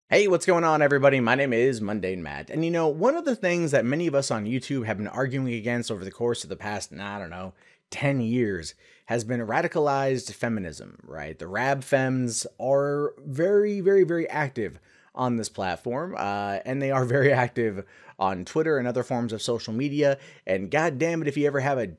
Hey, what's going on, everybody? My name is MundaneChats. And one of the things that many of us on YouTube have been arguing against over the course of the past, I don't know, 10 years has been radicalized feminism, right? The Rab Fems are very, very, very active on this platform, and they are very active on Twitter and other forms of social media. And god damn it, if you ever have a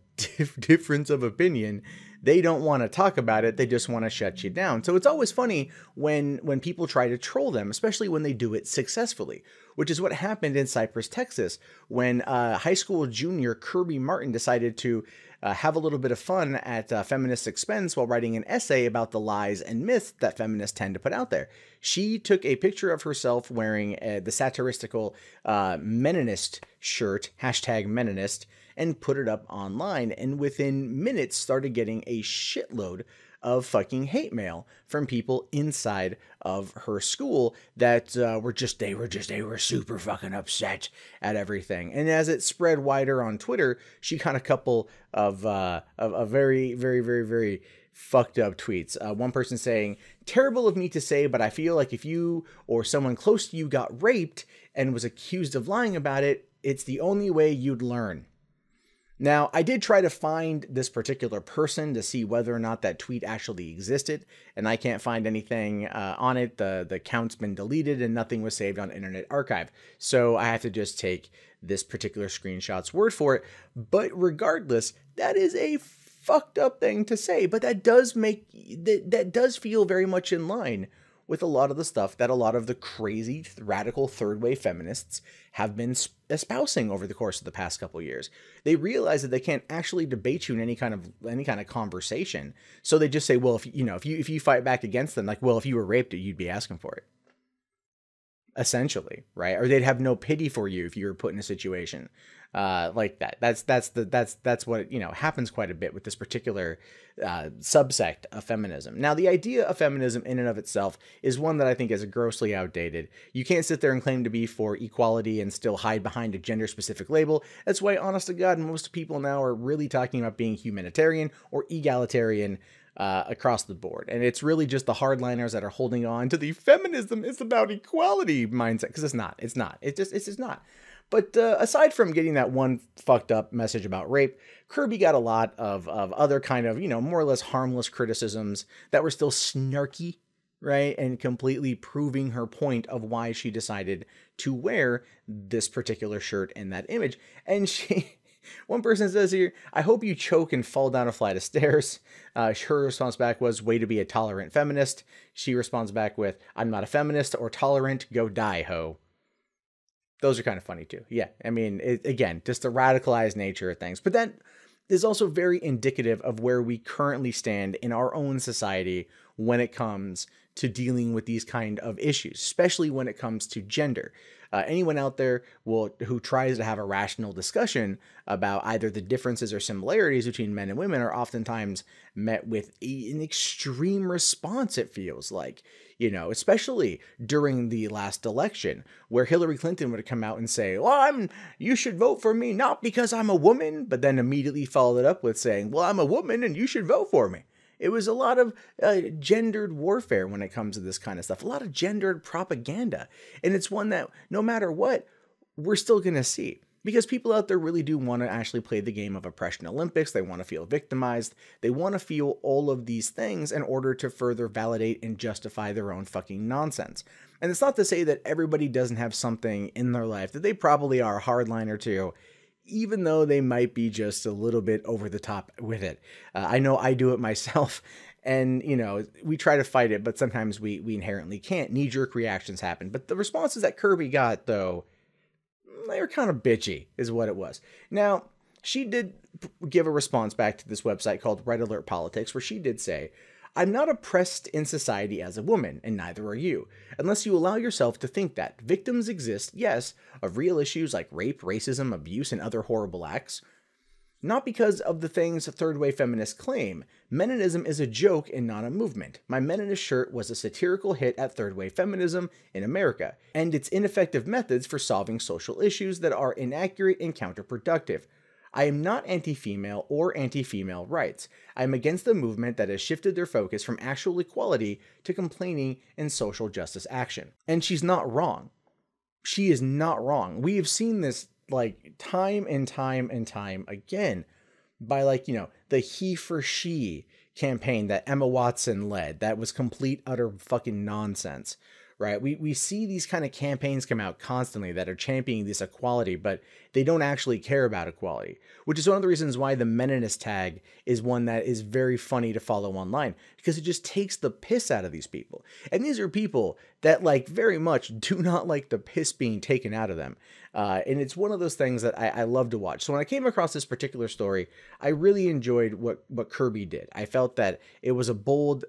difference of opinion, they don't want to talk about it. They just want to shut you down. So it's always funny when people try to troll them, especially when they do it successfully, which is what happened in Cyprus, Texas, when high school junior Kerby Martin decided to have a little bit of fun at feminist expense while writing an essay about the lies and myths that feminists tend to put out there. She took a picture of herself wearing the satiristical Meninist shirt, hashtag Meninist, and put it up online, and within minutes started getting a shitload of fucking hate mail from people inside of her school that they were super fucking upset at everything. And as it spread wider on Twitter, she got a couple of very, very, very, very fucked up tweets. One person saying, "Terrible of me to say, but I feel like if you or someone close to you got raped and was accused of lying about it, it's the only way you'd learn." Now, I did try to find this particular person to see whether or not that tweet actually existed, and I can't find anything on it. The account's been deleted and nothing was saved on Internet Archive. So I have to just take this particular screenshot's word for it. But regardless, that is a fucked up thing to say, but that does feel very much in line with a lot of the stuff that a lot of the crazy radical third wave feminists have been espousing over the course of the past couple years. They realize that they can't actually debate you in any kind of conversation. So they just say, well, if you fight back against them, like, well, if you were raped, you'd be asking for it. Essentially, right? Or they'd have no pity for you if you were put in a situation like that. That's what happens quite a bit with this particular subsect of feminism. Now, the idea of feminism in and of itself is one that I think is grossly outdated. You can't sit there and claim to be for equality and still hide behind a gender-specific label. That's why, honest to God, most people now are really talking about being humanitarian or egalitarian across the board. And it's really just the hardliners that are holding on to the feminism is about equality mindset, because it's not. It's just not. But aside from getting that one fucked up message about rape, Kerby got a lot of other kind of, more or less harmless criticisms that were still snarky, right? And completely proving her point of why she decided to wear this particular shirt in that image. And one person says here, "I hope you choke and fall down a flight of stairs." Her response back was, "Way to be a tolerant feminist." She responds back with, "I'm not a feminist or tolerant. Go die, ho." Those are kind of funny too. Yeah, I mean, again, just the radicalized nature of things. But that is also very indicative of where we currently stand in our own society when it comes to dealing with these kind of issues, especially when it comes to gender. Anyone out there who tries to have a rational discussion about either the differences or similarities between men and women are oftentimes met with an extreme response, it feels like. Especially during the last election, where Hillary Clinton would come out and say, "Well, you should vote for me, not because I'm a woman," but then immediately followed it up with saying, "Well, I'm a woman and you should vote for me." It was a lot of gendered warfare when it comes to this kind of stuff, a lot of gendered propaganda. And it's one that no matter what, we're still going to see. Because people out there really do want to actually play the game of oppression Olympics. They want to feel victimized. They want to feel all of these things in order to further validate and justify their own fucking nonsense. And it's not to say that everybody doesn't have something in their life that they probably are a hardliner to, even though they might be just a little bit over the top with it. I know I do it myself. And, we try to fight it, but sometimes we inherently can't. Knee-jerk reactions happen. But the responses that Kerby got, though, they were kind of bitchy, is what it was. Now, she did give a response back to this website called Red Alert Politics, where she did say, "I'm not oppressed in society as a woman, and neither are you, unless you allow yourself to think that. Victims exist, yes, of real issues like rape, racism, abuse, and other horrible acts. Not because of the things third-wave feminists claim. Meninism is a joke and not a movement. My Meninist shirt was a satirical hit at third-wave feminism in America, and its ineffective methods for solving social issues that are inaccurate and counterproductive. I am not anti-female or anti-female rights. I am against the movement that has shifted their focus from actual equality to complaining and social justice action. And she's not wrong. She is not wrong. We have seen this like time and time and time again by like, you know, the he for she campaign that Emma Watson led. That was complete, utter fucking nonsense, right? We see these kind of campaigns come out constantly that are championing this equality, but they don't actually care about equality, which is one of the reasons why the Meninist tag is one that is very funny to follow online, because it just takes the piss out of these people. And these are people that like very much do not like the piss being taken out of them. And it's one of those things that I love to watch. So when I came across this particular story, I really enjoyed what Kerby did. I felt that it was a bold,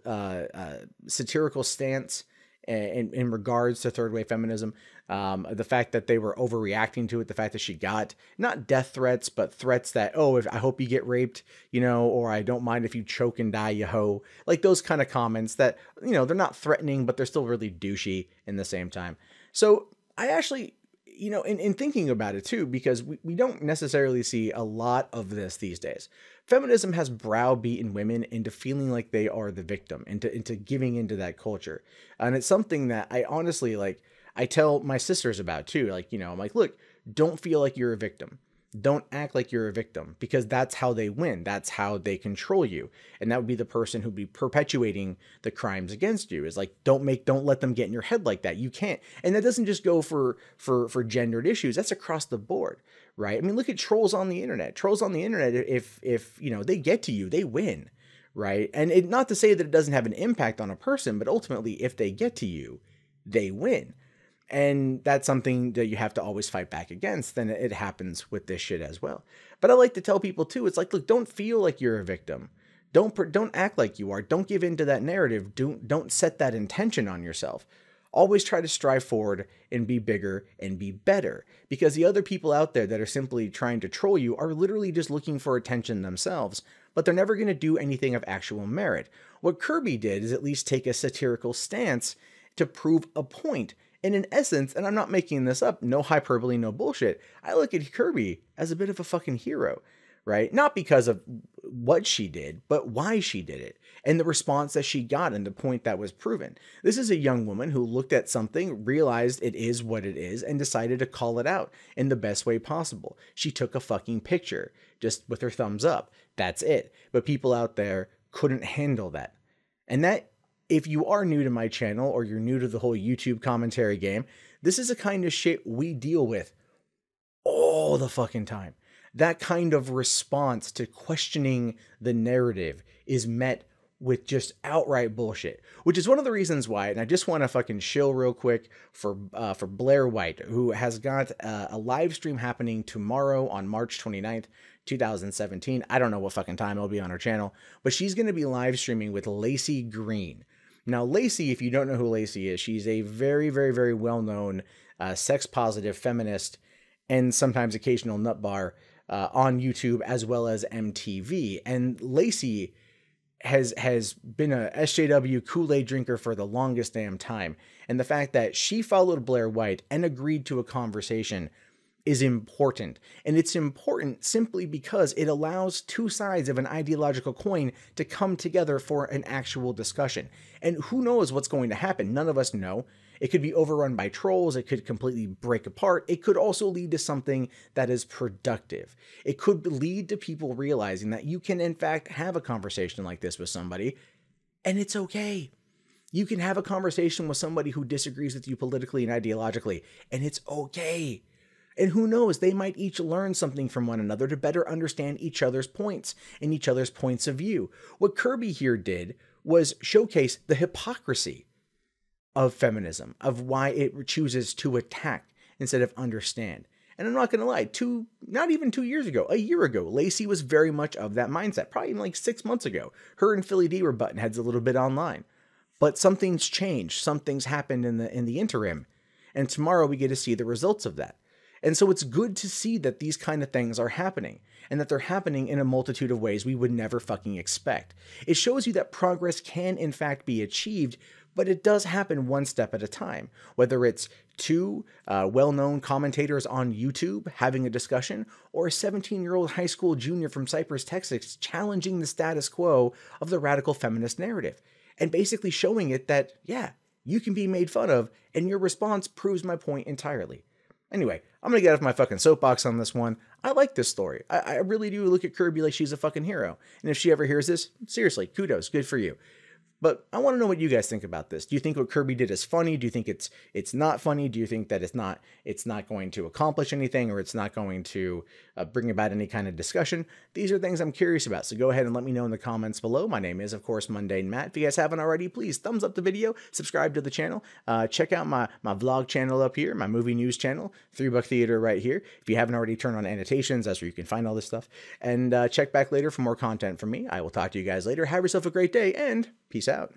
satirical stance in regards to third wave feminism. The fact that they were overreacting to it, the fact that she got not death threats, but threats that, oh, if I hope you get raped, you know, or I don't mind if you choke and die, you hoe, like those kind of comments that, you know, they're not threatening, but they're still really douchey in the same time. So I actually, you know, in thinking about it too, because we don't necessarily see a lot of this these days. Feminism has browbeaten women into feeling like they are the victim, into giving into that culture. And it's something that I honestly, like, I tell my sisters about too. Like, you know, I'm like, look, don't feel like you're a victim. Don't act like you're a victim, because that's how they win. That's how they control you. And that would be the person who'd be perpetuating the crimes against you. Is like, don't let them get in your head like that. You can't. And that doesn't just go for gendered issues. That's across the board, right? I mean, look at trolls on the internet. Trolls on the internet, if you know, they get to you, they win, right? And not to say that it doesn't have an impact on a person, but ultimately, if they get to you, they win. And that's something that you have to always fight back against. And it happens with this shit as well. But I like to tell people too, it's like, look, don't feel like you're a victim. Don't act like you are. Don't give in to that narrative. Don't set that intention on yourself. Always try to strive forward and be bigger and be better, because the other people out there that are simply trying to troll you are literally just looking for attention themselves, but they're never going to do anything of actual merit. What Kerby did is at least take a satirical stance to prove a point. And in essence, and I'm not making this up, no hyperbole, no bullshit, I look at Kerby as a bit of a fucking hero, right? Not because of what she did, but why she did it, and the response that she got and the point that was proven. This is a young woman who looked at something, realized it is what it is, and decided to call it out in the best way possible. She took a fucking picture, just with her thumbs up. That's it. But people out there couldn't handle that. And that, if you are new to my channel or you're new to the whole YouTube commentary game, this is the kind of shit we deal with all the fucking time. That kind of response to questioning the narrative is met with just outright bullshit, which is one of the reasons why, and I just want to fucking shill real quick for Blair White, who has got a live stream happening tomorrow on March 29th, 2017. I don't know what fucking time it'll be on her channel, but she's going to be live streaming with Lacey Green. Now, Lacey, if you don't know who Lacey is, she's a very, very, very well-known sex-positive feminist and sometimes occasional nut bar on YouTube as well as MTV. And Lacey has been a SJW Kool-Aid drinker for the longest damn time. And the fact that she followed Blair White and agreed to a conversation is important. And it's important simply because it allows two sides of an ideological coin to come together for an actual discussion. And who knows what's going to happen? None of us know. It could be overrun by trolls. It could completely break apart. It could also lead to something that is productive. It could lead to people realizing that you can, in fact, have a conversation like this with somebody, and it's okay. You can have a conversation with somebody who disagrees with you politically and ideologically, and it's okay. And who knows, they might each learn something from one another to better understand each other's points and each other's points of view. What Kerby here did was showcase the hypocrisy of feminism, of why it chooses to attack instead of understand. And I'm not going to lie, not even 2 years ago, a year ago, Lacey was very much of that mindset. Probably even like 6 months ago. Her and Philly D were button heads a little bit online. But something's changed. Something's happened in the interim. And tomorrow we get to see the results of that. And so it's good to see that these kind of things are happening, and that they're happening in a multitude of ways we would never fucking expect. It shows you that progress can in fact be achieved, but it does happen one step at a time. Whether it's two well-known commentators on YouTube having a discussion, or a 17-year-old high school junior from Cyprus, Texas, challenging the status quo of the radical feminist narrative, and basically showing it that, yeah, you can be made fun of, and your response proves my point entirely. Anyway, I'm gonna get off my fucking soapbox on this one. I like this story. I really do look at Kerby like she's a fucking hero. And if she ever hears this, seriously, kudos, good for you. But I want to know what you guys think about this. Do you think what Kerby did is funny? Do you think it's not funny? Do you think that it's not going to accomplish anything, or it's not going to bring about any kind of discussion? These are things I'm curious about. So go ahead and let me know in the comments below. My name is, of course, Mundane Matt. If you guys haven't already, please thumbs up the video, subscribe to the channel, check out my vlog channel up here, my movie news channel, 3 Buck Theater right here. If you haven't already, turned on annotations. That's where you can find all this stuff. And check back later for more content from me. I will talk to you guys later. Have yourself a great day, and peace out.